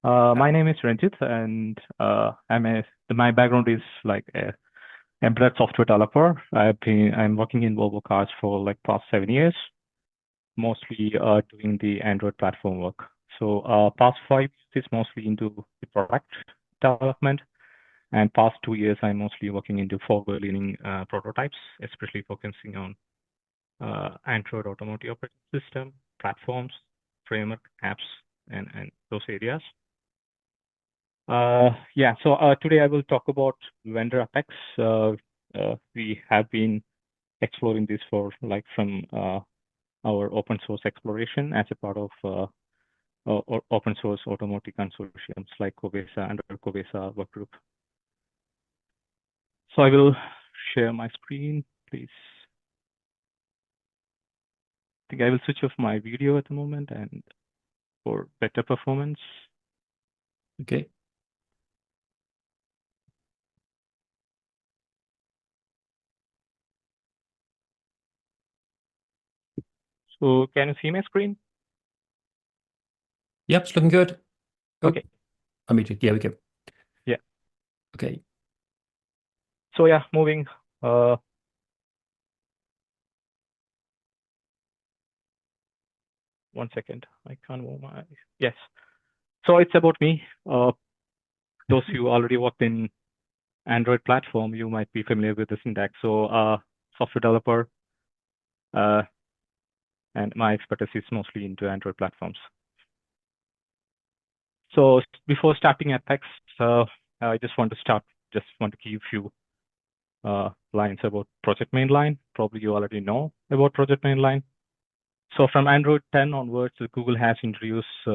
My name is Ranjit, and my background is like a embedded software developer. I'm working in Volvo Cars for like past 7 years, mostly doing the Android platform work. So past 5 years is mostly into the product development, and past 2 years I'm mostly working into forward-leaning prototypes, especially focusing on Android automotive operating system, platforms, framework, apps, and those areas. Yeah, so today I will talk about vendor Apex. We have been exploring this for like from our open source exploration as a part of open source automotive consortiums like Cobesa under Cobesa workgroup. So I will share my screen, please. I think I will switch off my video at the moment and for better performance. Okay. So can you see my screen? Yep, it's looking good. Oh, Okay. I mean, yeah, we go. Yeah. Okay. So yeah, moving. One second. I can't move my. Yes. So it's about me. Those who already worked in Android platform, you might be familiar with the syntax. So software developer, and my expertise is mostly into Android platforms. So before starting Apex, I just want to give you lines about Project Mainline. Probably you already know about Project Mainline. So from Android 10 onwards, Google has introduced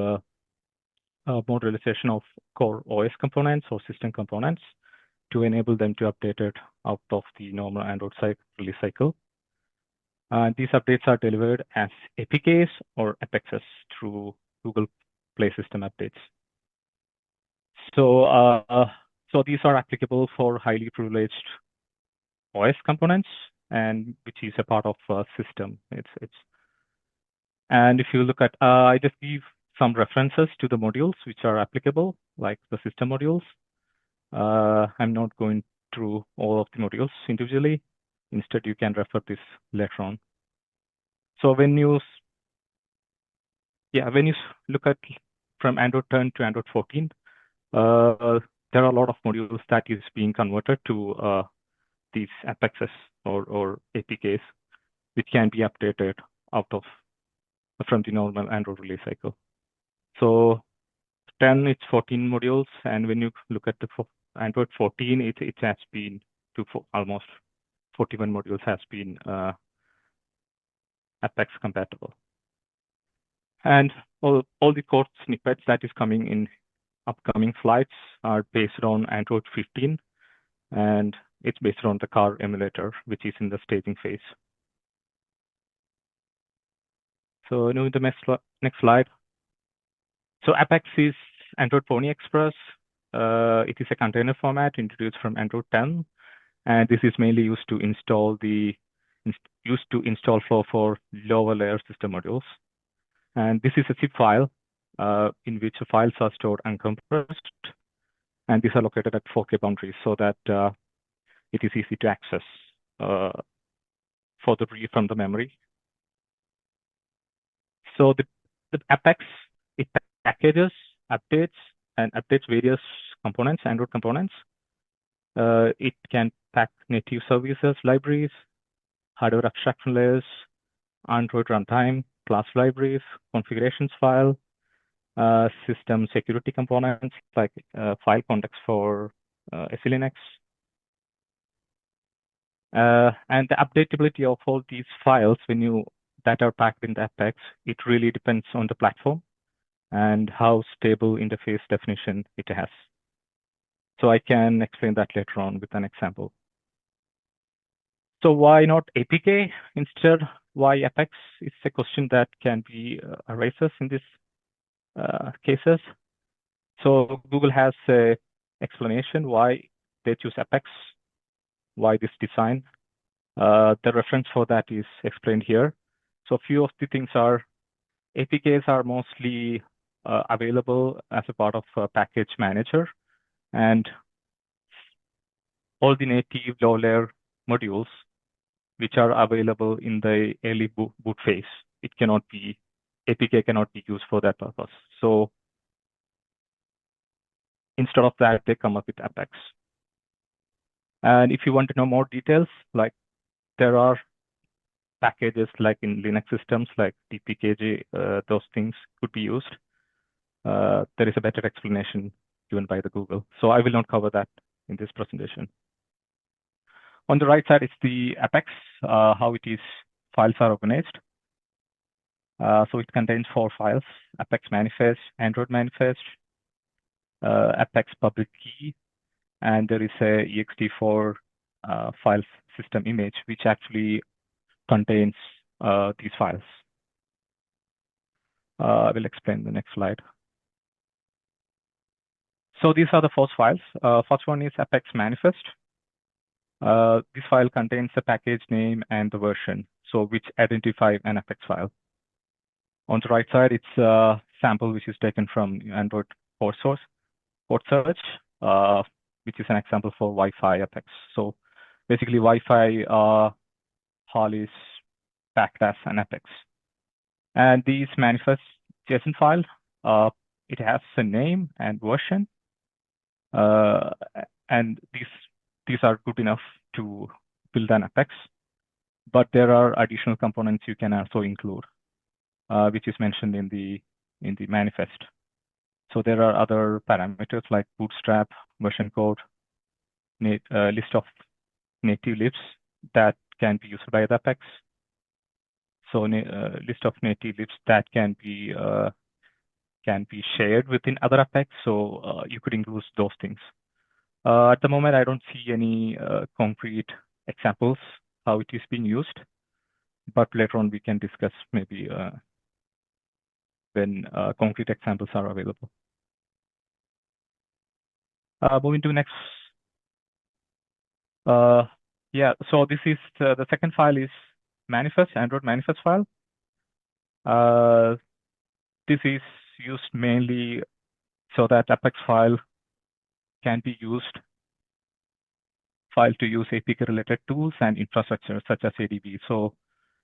modularization of core OS components or system components to enable them to update it out of the normal Android release cycle. These updates are delivered as APKs or APEXs through Google Play System updates. So these are applicable for highly privileged OS components, and which is a part of a system. And if you look at, I just give some references to the modules which are applicable, like the system modules. I'm not going through all of the modules individually. Instead, you can refer this later on. So when you look at from Android 10 to Android 14, there are a lot of modules that is being converted to these APEXs or APKs, which can be updated out of from the normal Android release cycle. So 10, it's 14 modules, and when you look at the Android 14, it has been to almost 41 modules has been Apex compatible. And all the code snippets that is coming in upcoming slides are based on Android 15, and it's based on the car emulator, which is in the staging phase. So now the next slide. So Apex is Android Pony Express. It is a container format introduced from Android 10, and this is mainly used to install for lower layer system modules. And this is a zip file in which the files are stored uncompressed, and these are located at 4K boundaries so that it is easy to access for the read from the memory. So the Apex, it packages, updates, and updates various components, Android components. It can pack native services, libraries, hardware abstraction layers, Android runtime, class libraries, configurations file, system security components like file context for SELinux. And the updatability of all these files that are packed in the Apex, it really depends on the platform and how stable interface definition it has. So I can explain that later on with an example. So why not APK instead? Why Apex? It's a question that can be arises in these cases. So Google has a explanation why they choose Apex, why this design. The reference for that is explained here. So a few of the things are APKs are mostly available as a part of package manager, and all the native low layer modules which are available in the early boot phase. It cannot be, APK cannot be used for that purpose. So instead of that, they come up with Apex. And if you want to know more details, like there are packages like in Linux systems, like dpkg, those things could be used. There is a better explanation given by the Google. So I will not cover that in this presentation. On the right side is the Apex, how it is, files are organized. So it contains 4 files: Apex manifest, Android manifest, Apex public key, and there is a ext4 file system image, which actually contains these files. I will explain the next slide. So these are the 4 files. First one is Apex manifest. This file contains the package name and the version, so which identify an Apex file. On the right side, it's a sample which is taken from Android port search, which is an example for Wi-Fi Apex. So basically, Wi-Fi HAL is packed as an Apex. And these manifest JSON file, it has a name and version, and these are good enough to build an Apex. But there are additional components you can also include, which is mentioned in the manifest. So there are other parameters like bootstrap, version code, list of native libs that can be used by the Apex. So list of native libs that can be shared within other Apex. So you could include those things. At the moment, I don't see any concrete examples how it is being used, but later on we can discuss maybe when concrete examples are available. Moving to next. Yeah, so this is the second file is manifest, Android manifest file. This is used mainly so that Apex file can be used to use APK related tools and infrastructure such as ADB. So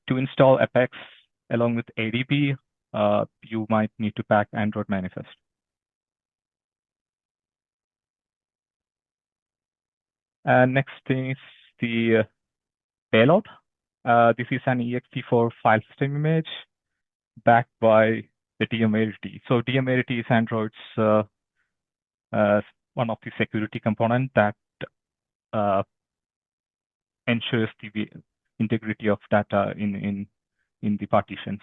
to install Apex along with ADB, you might need to pack Android manifest. And next thing is the payload. This is an ext4 file system image backed by the DMART. So DMART is Android's one of the security component that ensures the integrity of data in the partitions.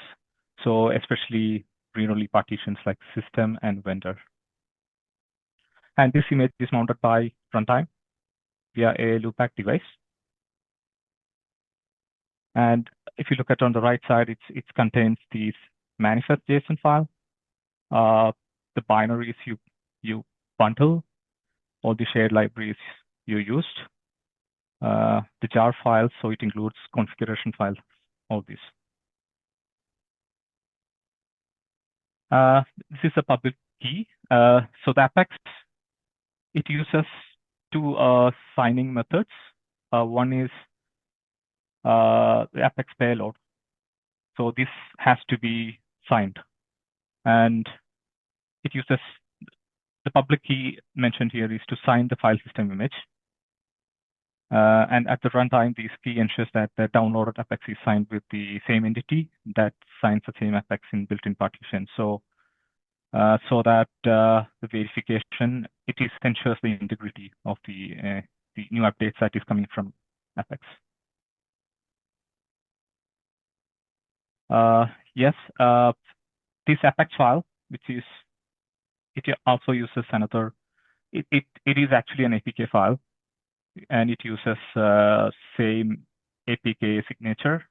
So especially read-only partitions like system and vendor. And this image is mounted by runtime via a loopback device. And if you look at on the right side, it contains these manifest JSON file. The binaries you bundle, all the shared libraries you used, the jar files, so it includes configuration files, all this. This is a public key. So the Apex, it uses 2 signing methods. One is the Apex payload. So this has to be signed. And it uses the public key mentioned here is to sign the file system image. And at the runtime, this key ensures that the downloaded Apex is signed with the same entity that signs the same Apex in built-in partition. So that the verification, it ensures the integrity of the new updates that is coming from Apex. Yes, this Apex file, which is, it also uses another, it is actually an APK file, and it uses same APK signature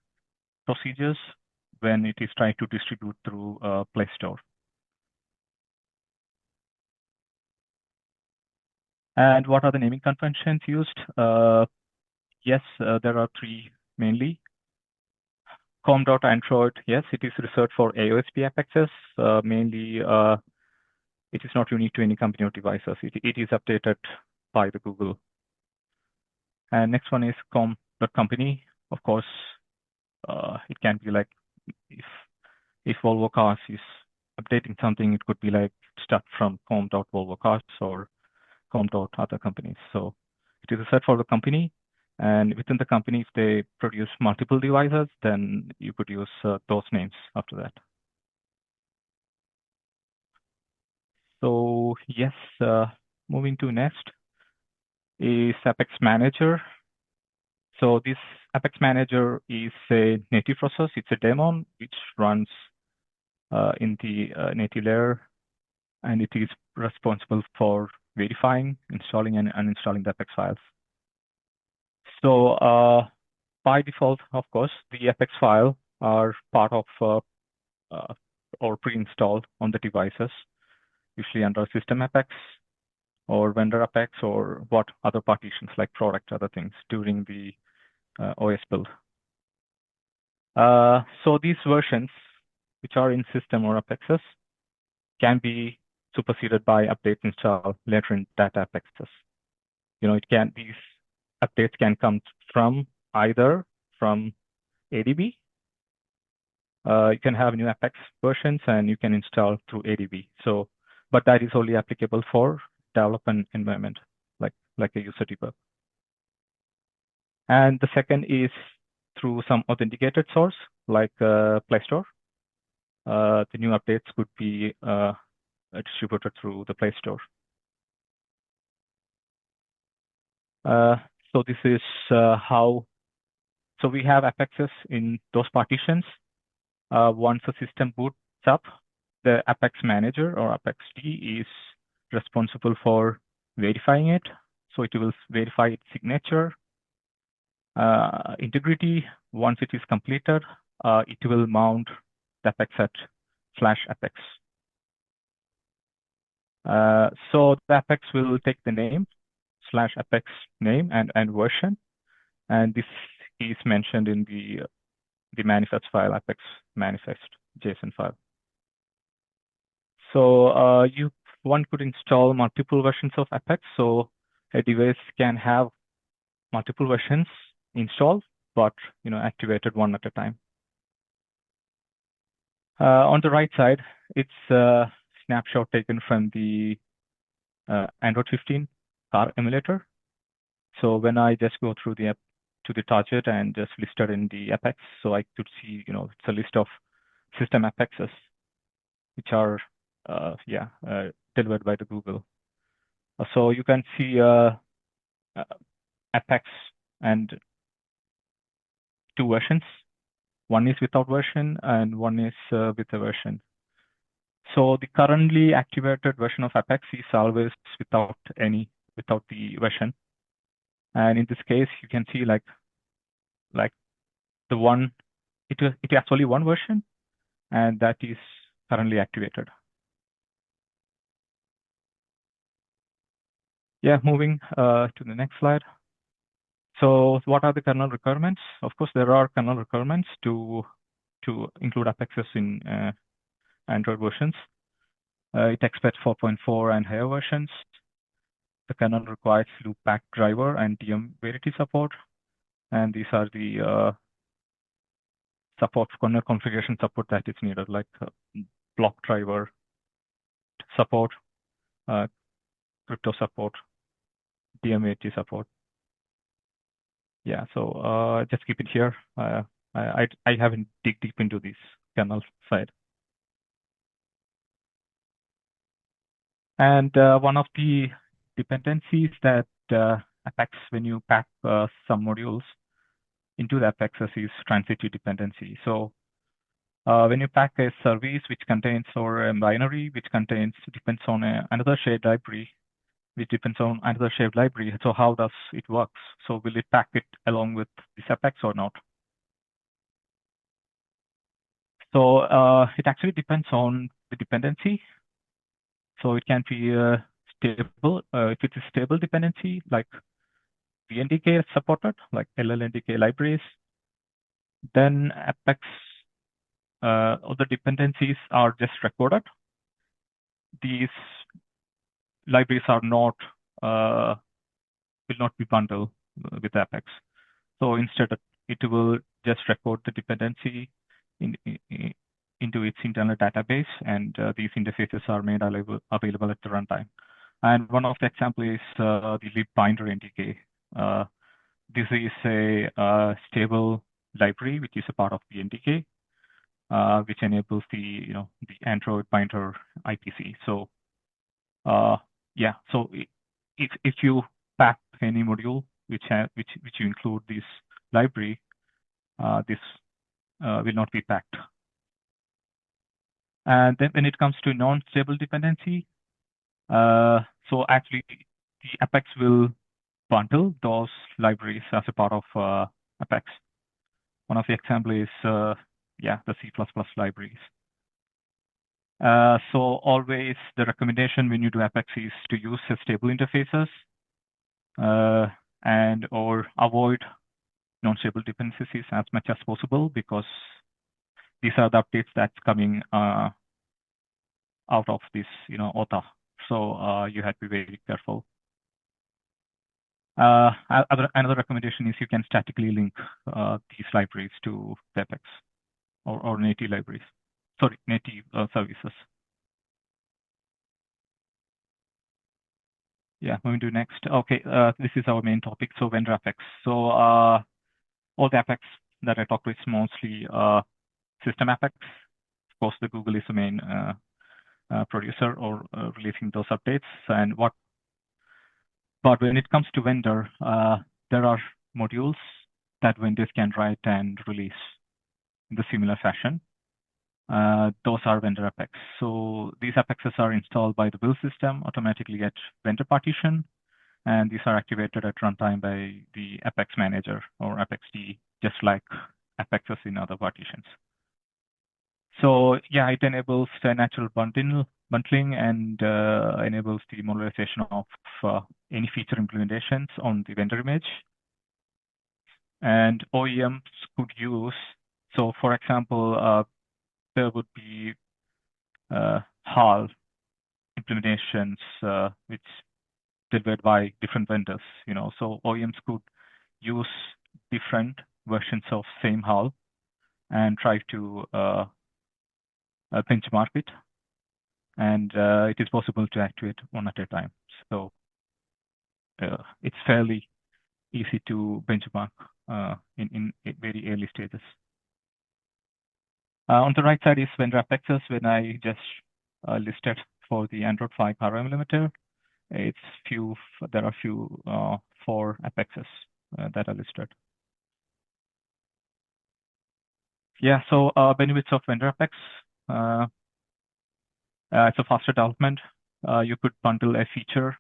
procedures when it is trying to distribute through Play Store. And what are the naming conventions used? Yes, there are 3 mainly. Com.Android, yes, it is reserved for AOSP Apexes, mainly It is not unique to any company or devices. It is updated by the Google. And next one is com.company. Of course, it can be like if Volvo Cars is updating something, it could be like stuff from com.volvocars or com.other companies. So it is a set for the company. And within the company, if they produce multiple devices, then you could use those names after that. So yes, moving to next is Apex Manager. So this Apex Manager is a native process. It's a daemon which runs in the native layer, and it is responsible for verifying, installing, and uninstalling the Apex files. So by default, of course, the Apex file are part of or pre-installed on the devices, usually under System Apex or Vendor Apex or what other partitions like product, other things during the OS build. So these versions, which are in system or Apexes, can be superseded by updates installed later in data Apexes. These updates can come from either from ADB. You can have new Apex versions and you can install through ADB. But that is only applicable for development environment, like a user debug. And the second is through some authenticated source, like Play Store. The new updates could be distributed through the Play Store. So this is how. So we have Apexes in those partitions. Once the system boots up, the Apex Manager or ApexD is responsible for verifying it. So it will verify its signature, integrity. Once it is completed, it will mount the Apex at /Apex. So the Apex will take the name /Apex name and version, and this is mentioned in the manifest file, Apex manifest JSON file. So one could install multiple versions of Apex. So a device can have multiple versions installed, but activated one at a time. On the right side, it's a snapshot taken from the Android 15 car emulator. So when I just go through the app to the target and just listed in the Apex, so I could see, it's a list of system Apexes, which are, delivered by the Google. So you can see Apex and two versions. One is without version and one is with a version. So the currently activated version of Apex is always without the version. And in this case, you can see like the one, it has only one version, and that is currently activated. Yeah, moving to the next slide. So what are the kernel requirements? Of course, there are kernel requirements to include Apexes in Android versions. It expects 4.4 and higher versions. The kernel requires loopback driver and DM verity support. And these are the support, kernel configuration support that is needed, like block driver support, crypto support, DM verity support. Yeah, so just keep it here. I haven't dig deep into this kernel side. And one of the dependencies that Apex, when you pack some modules into the Apexes, is transitive dependency. So when you pack a service which contains, or a binary which depends on another shared library, which depends on another shared library, so how does it work? So will it pack it along with this Apex or not? So it actually depends on the dependency. So it can be stable. If it's a stable dependency, like VNDK is supported, like LLNDK libraries, then Apex, all the dependencies are just recorded. These libraries are not will not be bundled with Apex. So instead, it will just record the dependency into its internal database, and these interfaces are made available at the runtime. And one of the examples is the libbinder NDK. This is a stable library which is a part of the NDK, which enables the Android binder IPC. So yeah, so if you pack any module which you include this library, this will not be packed. And then when it comes to non-stable dependency, so actually the Apex will bundle those libraries as a part of Apex. One of the examples is yeah, the C++ libraries. So always the recommendation when you do Apex is to use stable interfaces and or avoid non-stable dependencies as much as possible, because these are the updates that's coming out of this OTA. So you have to be very careful. Another recommendation is you can statically link these libraries to the Apex or native libraries. Sorry, native services. Yeah, moving to next. Okay, this is our main topic. So vendor Apex. So all the Apex that I talked with is mostly system Apex. Of course, the Google is the main producer or releasing those updates. But when it comes to vendor, there are modules that vendors can write and release in the similar fashion. Those are vendor Apex. So these Apexes are installed by the build system, automatically at vendor partition, and these are activated at runtime by the Apex manager or ApexD, just like Apexes in other partitions. So yeah, it enables the natural bundling and enables the modularization of any feature implementations on the vendor image. And OEMs could use, so for example, there would be HAL implementations which delivered by different vendors. So OEMs could use different versions of same HAL and try to benchmark it, and it is possible to activate one at a time. So it's fairly easy to benchmark in very early stages. On the right side is vendor Apexes. When I just listed for the Android 5 RM limiter, there are few 4 Apexes that are listed. Yeah, so benefits of vendor Apex. It's a faster development. You could bundle a feature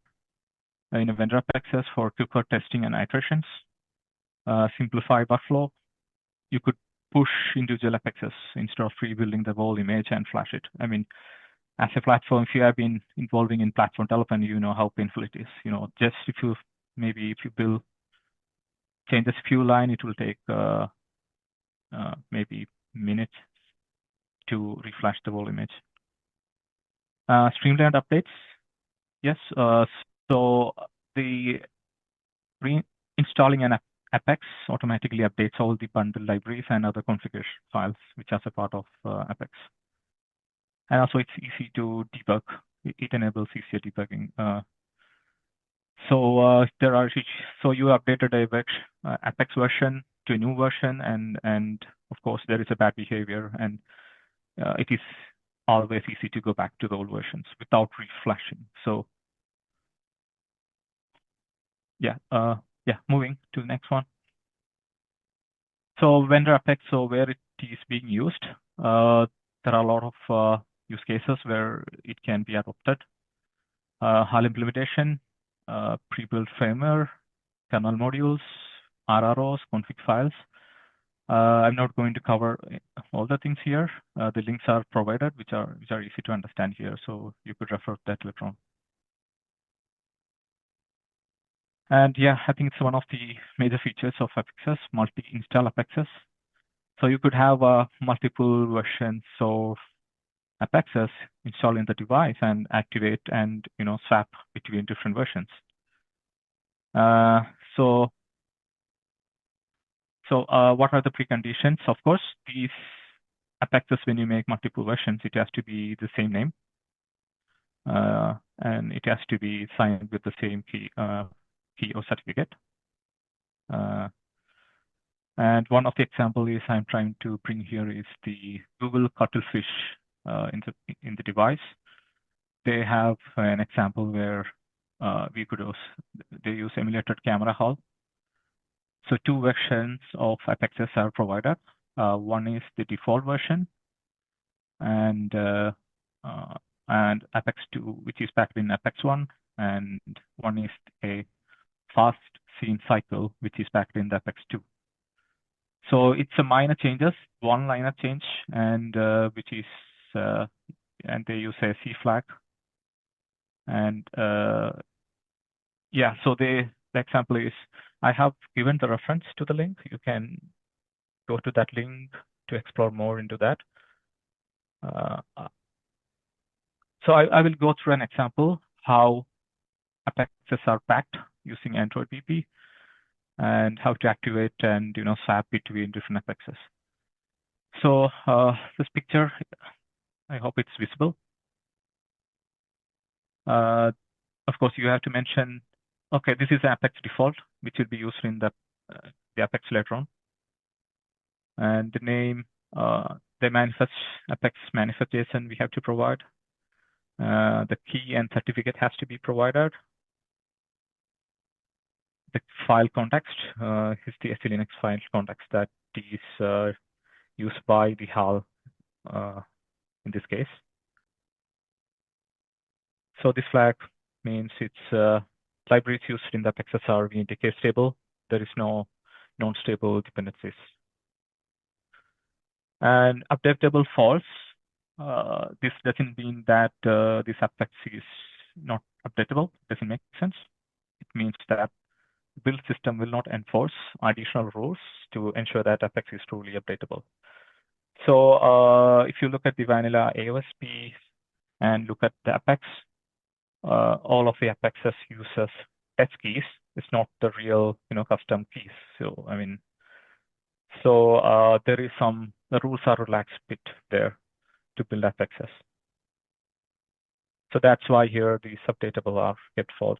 in a vendor Apexes for quicker testing and iterations. Simplify workflow. You could push individual Apexes instead of rebuilding the whole image and flash it. I mean, as a platform, if you have been involving in platform development, you know how painful it is. Just if you build changes few line, it will take maybe minutes to reflash the whole image. Streamlined updates. Yes. So the reinstalling an Apex automatically updates all the bundle libraries and other configuration files which are a part of Apex. And also it's easy to debug. It enables easier debugging. So you updated a Apex version to a new version, and of course there is a bad behavior, and it is always easy to go back to the old versions without reflashing. So yeah, moving to the next one. So vendor Apex, so where it is being used, there are a lot of use cases where it can be adopted. HAL implementation, pre-built firmware, kernel modules, RROs, config files. I'm not going to cover all the things here. The links are provided, which are easy to understand here, so you could refer to that later on. And yeah, I think it's one of the major features of Apexes, multi-install Apexes. So you could have multiple versions of Apexes, install in the device, and activate and swap between different versions. So what are the preconditions? Of course, these Apexes, when you make multiple versions, it has to be the same name, and it has to be signed with the same key or certificate. And one of the examples is I'm trying to bring here is the Google Cuttlefish in the device. They have an example where they use emulated camera HAL. So 2 versions of Apexes are provided. One is the default version, and Apex 2, which is packed in Apex 1, and one is a fast scene cycle, which is packed in the Apex 2. So it's a minor changes, one liner change, and and they use a C flag. And yeah, so the example is, I have given the reference to the link. You can go to that link to explore more into that. So I will go through an example how Apexes are packed using Android BP, and how to activate and swap between different Apexes. So this picture, I hope it's visible. Of course, you have to mention, okay, this is Apex default, which will be used in the Apex later on. And the name, the manifest, Apex manifest JSON we have to provide. The key and certificate has to be provided. The file context is the SE-Linux file context that is used by the HAL in this case. So this flag means it's libraries used in the Apexes are VNTK stable. There is no non-stable dependencies. And updatable false. This doesn't mean that this Apex is not updatable. Doesn't make sense. It means that the build system will not enforce additional rules to ensure that Apex is truly updatable. So if you look at the vanilla AOSP and look at the Apex, all of the Apexes uses test keys. It's not the real, custom keys. So I mean, so there is the rules are relaxed bit there to build Apexes. So that's why here the updatable are kept false.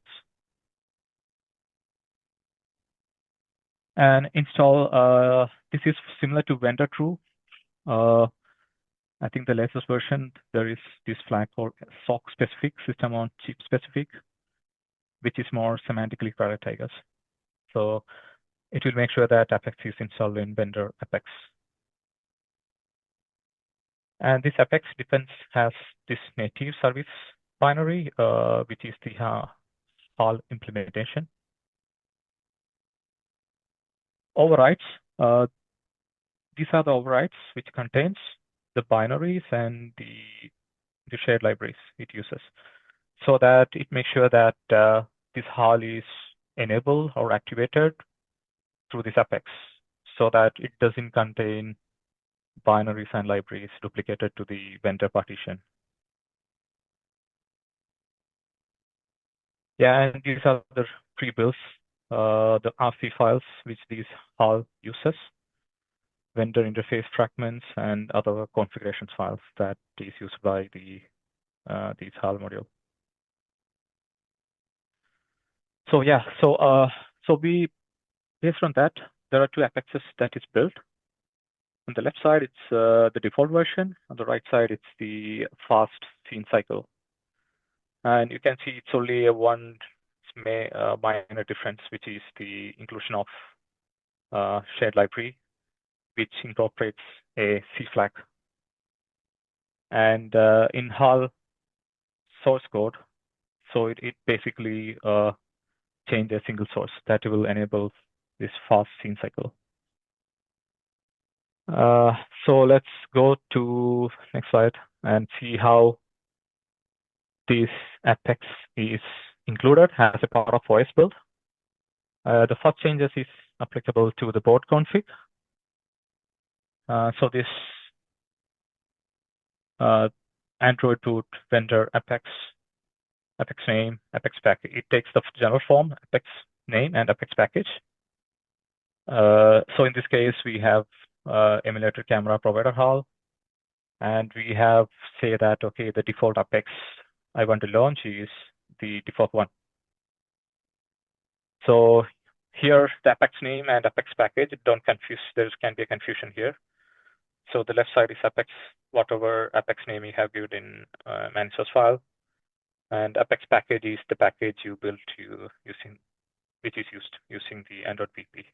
And install, this is similar to vendor true. I think the latest version, there is this flag called SOC specific, system on chip specific, which is more semantically correct, I guess. So it will make sure that Apex is installed in vendor Apex. And this Apex defense has this native service binary, which is the HAL implementation. Overrides. These are the overrides which contains the binaries and the shared libraries it uses, so that it makes sure that this HAL is enabled or activated through this Apex, so that it doesn't contain binaries and libraries duplicated to the vendor partition. Yeah, and these are the pre-builds, the RC files which these HAL uses, vendor interface fragments, and other configurations files that is used by these HAL module. So yeah, so based on that, there are 2 Apexes that is built. On the left side, it's the default version. On the right side, it's the fast scene cycle. And you can see it's only one minor difference, which is the inclusion of shared library, which incorporates a C flag. And in HAL source code, so it basically changes a single source that will enable this fast scene cycle. So let's go to next slide and see how this Apex is included as a part of OS build. The first changes is applicable to the board config. So this Android boot vendor Apex name, Apex package. It takes the general form, Apex name and Apex package. So in this case, we have emulator camera provider HAL, and we have say that, okay, the default Apex I want to launch is the default one. So here, the Apex name and Apex package, don't confuse, there can be a confusion here. So the left side is Apex, whatever Apex name you have given in manifest file. And Apex package is the package you built which is used using the Android VP.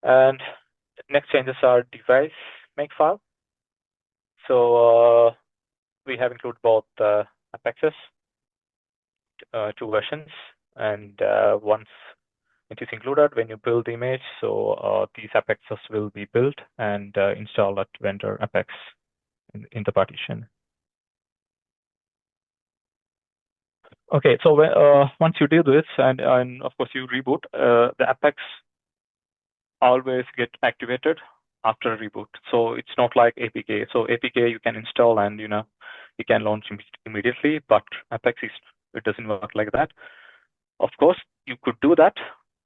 And next changes are device makefile. So we have included both Apexes, two versions, and once it is included when you build the image, so these Apexes will be built and installed at vendor Apex in the partition. Okay, so once you do this, and of course you reboot, the Apex always get activated after a reboot. So it's not like APK. So APK you can install and you can launch immediately, but Apex it doesn't work like that. Of course, you could do that,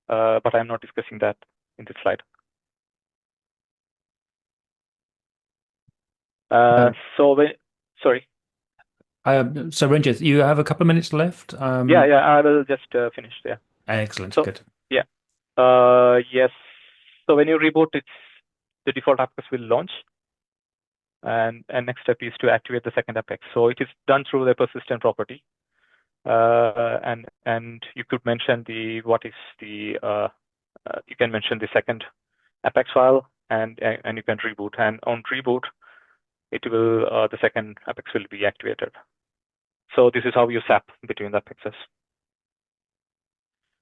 but I'm not discussing that in this slide. Sorry. So Ranjit, you have a couple of minutes left. Yeah, I will just finish there. Excellent. So, good. Yeah. Yes. So when you reboot, the default Apex will launch. And next step is to activate the second Apex. So it is done through the persistent property. And you could mention you can mention the second Apex file and you can reboot. And on reboot, the second Apex will be activated. So this is how you swap between the Apexes.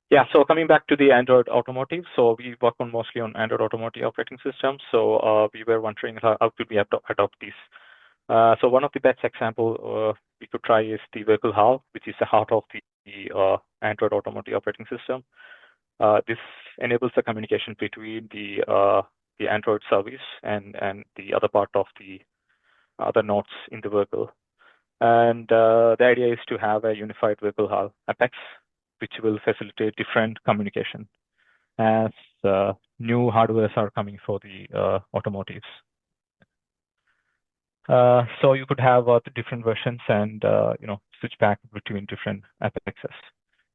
Yeah, so coming back to the Android Automotive, so we work mostly on Android Automotive operating systems. So we were wondering how could we adopt these. So one of the best example we could try is the vehicle HAL, which is the heart of the Android Automotive operating system. This enables the communication between the Android service and the other part of the other nodes in the vehicle. And the idea is to have a unified vehicle HAL Apex, which will facilitate different communication as new hardwares are coming for the automotives. So you could have the different versions and switch back between different Apexes.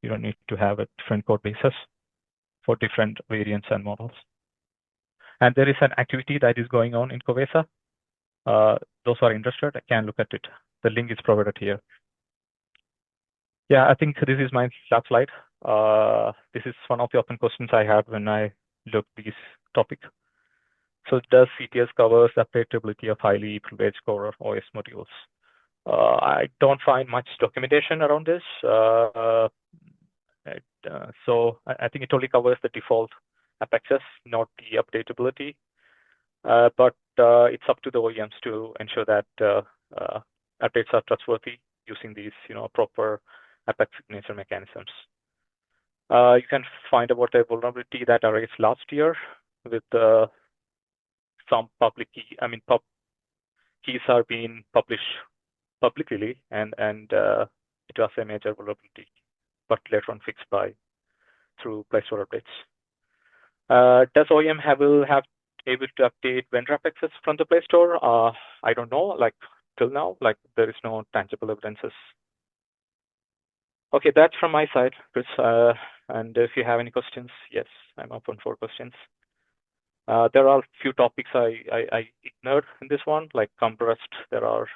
You don't need to have a different code bases for different variants and models. And there is an activity that is going on in Covesa. Those who are interested can look at it. The link is provided here. Yeah, I think this is my last slide. This is one of the open questions I had when I looked this topic. So does CTS cover the updatability of highly privileged core OS modules? I don't find much documentation around this. So I think it only covers the default Apexes, not the updatability. But it's up to the OEMs to ensure that updates are trustworthy using these, proper Apex signature mechanisms. You can find about a vulnerability that arose last year with some public keys are being published publicly, and it was a major vulnerability, but later on fixed through Play Store updates. Does OEM will have able to update vendor Apexes from the Play Store? I don't know. Like till now, there is no tangible evidences. Okay, that's from my side, Chris. And if you have any questions, yes, I'm open for questions. There are a few topics I ignored in this one, like compressed. There are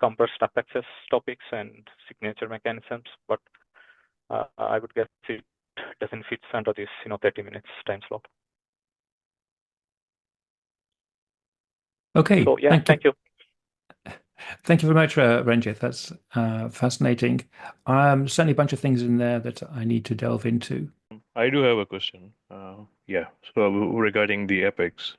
compressed Apexes topics and signature mechanisms, but I would guess it doesn't fit under this 30 minutes time slot. Okay. So yeah, thank you. Thank you very much, Ranjit. That's fascinating. Certainly a bunch of things in there that I need to delve into. I do have a question. Yeah, so regarding the Apex.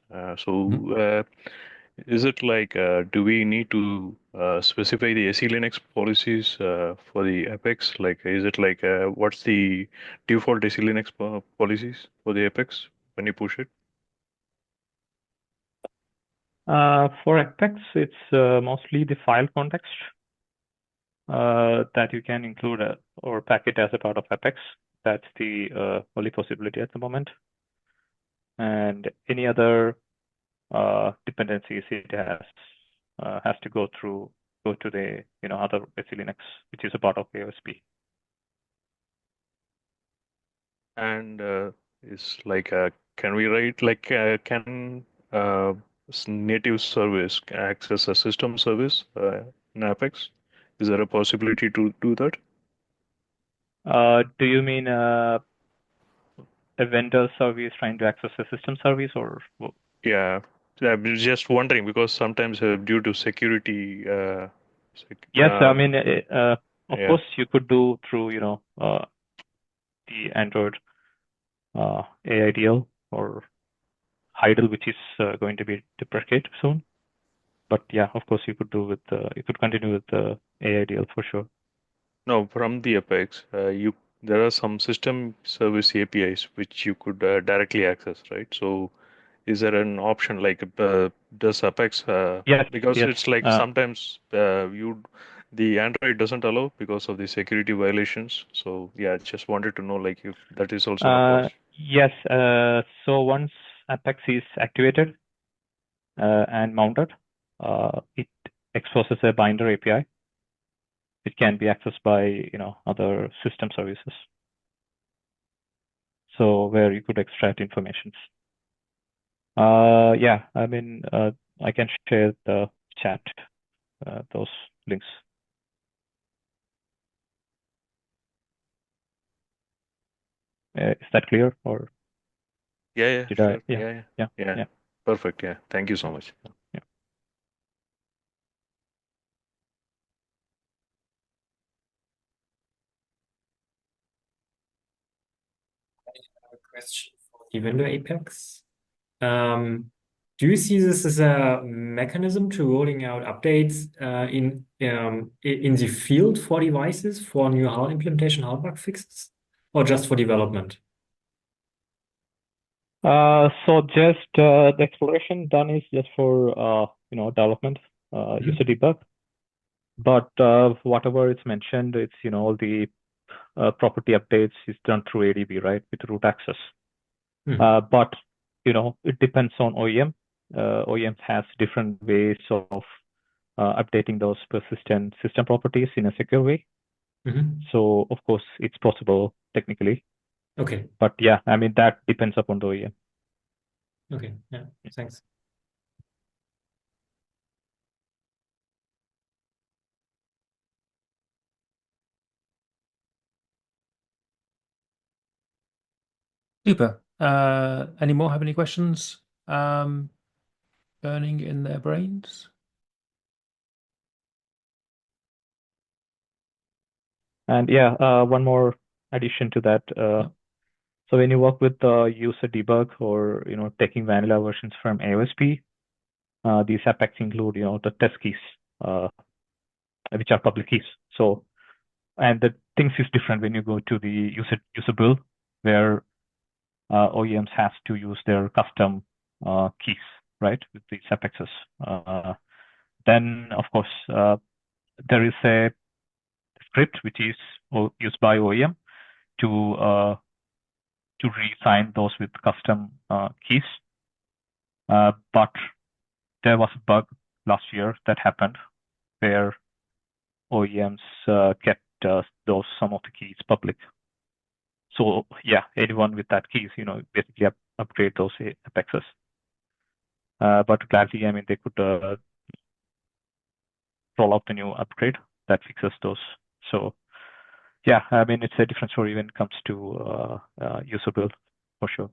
Is it like, do we need to specify the SE Linux policies for the Apex? Like, is it like, what's the default SE Linux policies for the Apex when you push it? For Apex, it's mostly the file context that you can include or pack it as a part of Apex. That's the only possibility at the moment. And any other dependencies it has to go to the other SE Linux, which is a part of AOSP. And is like, can we write like, can native service access a system service in Apex? Is there a possibility to do that? Do you mean a vendor service trying to access a system service, or Yeah, I'm just wondering because sometimes due to security, yes? I mean, of yeah. course, you could do through the Android AIDL or Heidel, which is going to be deprecated soon. But yeah, of course, you could continue with the AIDL for sure. No, from the Apex, there are some system service APIs which you could directly access, right? So, is there an option like, does Apex? Yes, Because yes. it's like sometimes the Android doesn't allow because of the security violations. So yeah, just wanted to know like if that is also not possible. Yes. So once Apex is activated and mounted, it exposes a binder API. It can be accessed by other system services. So where you could extract information. Yeah, I mean, I can share the chat, those links. Is that clear, or Yeah, did sure. I? Yeah. Perfect. Yeah. Thank you so much. Yeah. A question for the vendor Apex. Do you see this as a mechanism to rolling out updates in the field for devices for new HAL implementation, HAL bug fixes, or just for development? So just the exploration done is just for development, user debug. But whatever is mentioned, it's all the property updates is done through ADB, right, with root access. But it depends on OEM. OEM has different ways of updating those persistent system properties in a secure way. So of course it's possible technically. Okay. But yeah, I mean that depends upon the OEM. Okay. Yeah. Thanks. Super. Any more have any questions burning in their brains? And yeah, one more addition to that. So when you work with the user debug or taking vanilla versions from AOSP, these Apex include the test keys, which are public keys. So and the things is different when you go to the user build, where OEMs have to use their custom keys, right, with these Apexes. Then of course there is a script which is used by OEM to reassign those with custom keys. But there was a bug last year that happened where OEMs kept some of the keys public. So yeah, anyone with that keys, basically upgrade those Apexes. But gladly, I mean, they could roll out the new upgrade that fixes those. So yeah, I mean, it's a different story when it comes to user build for sure.